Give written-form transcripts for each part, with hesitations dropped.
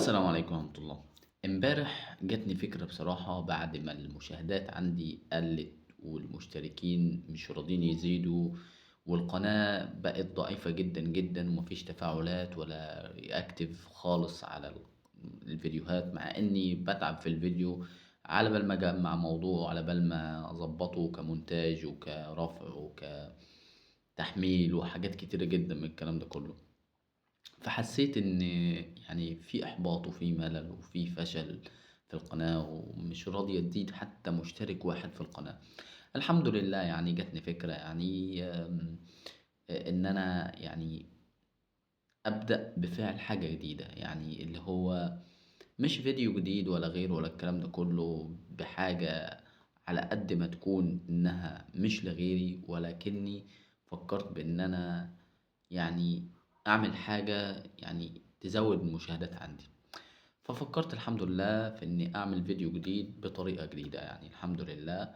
السلام عليكم ورحمة الله. امبارح جاتني فكرة بصراحة بعد ما المشاهدات عندي قلت والمشتركين مش راضين يزيدوا، والقناة بقت ضعيفة جدا جدا ومفيش تفاعلات ولا رياكتيف خالص على الفيديوهات، مع اني بتعب في الفيديو على بال ما اجمع موضوع، على بال ما اظبطه كمونتاج وكرفع وكتحميل وحاجات كتيرة جدا من الكلام ده كله. فحسيت إن يعني في إحباط وفي ملل وفي فشل في القناة ومش راضية تزيد حتى مشترك واحد في القناة. الحمد لله يعني جاتني فكرة يعني إن أنا يعني أبدأ بفعل حاجة جديدة، يعني اللي هو مش فيديو جديد ولا غيره ولا الكلام ده كله، بحاجة على قد ما تكون إنها مش لغيري، ولكني فكرت بإن أنا يعني أعمل حاجة يعني تزود المشاهدات عندي. ففكرت الحمد لله في إني أعمل فيديو جديد بطريقة جديدة، يعني الحمد لله.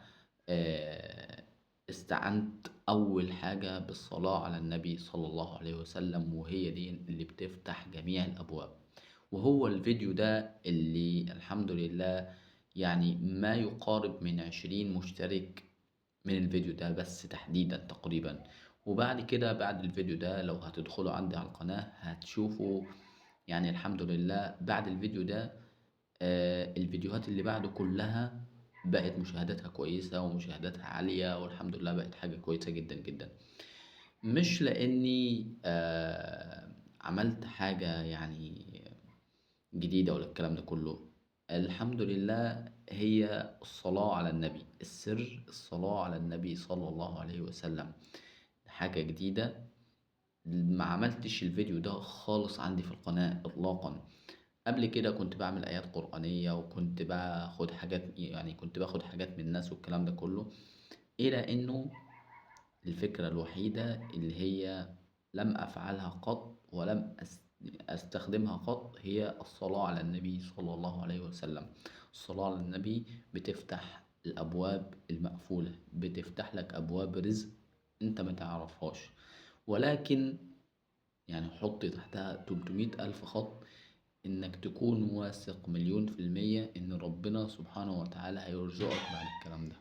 آه، استعنت أول حاجة بالصلاة على النبي صلى الله عليه وسلم، وهي دي اللي بتفتح جميع الأبواب. وهو الفيديو ده اللي الحمد لله يعني ما يقارب من 20 مشترك من الفيديو ده بس تحديدا تقريبا. وبعد كده بعد الفيديو ده لو هتدخلوا عندي على القناة هتشوفوا يعني الحمد لله بعد الفيديو ده الفيديوهات اللي بعده كلها بقت مشاهداتها كويسة ومشاهداتها عالية، والحمد لله بقت حاجة كويسة جدا جدا. مش لأني عملت حاجة يعني جديدة ولا الكلام ده كله. الحمد لله هي الصلاة على النبي، السر الصلاة على النبي صلى الله عليه وسلم، حاجة جديدة. ما عملتش الفيديو ده خالص عندي في القناة إطلاقا. قبل كده كنت بعمل آيات قرآنية وكنت باخد حاجات، يعني كنت باخد حاجات من الناس والكلام ده كله، إلى إنه الفكرة الوحيدة اللي هي لم أفعلها قط ولم أستخدمها قط هي الصلاة على النبي صلى الله عليه وسلم. الصلاة على النبي بتفتح الأبواب المقفولة، بتفتح لك أبواب رزق أنت ما تعرفهاش. ولكن يعني حط تحتها 300 ألف خط، إنك تكون واثق مليون في المية إن ربنا سبحانه وتعالى هيرزقك بعد الكلام ده.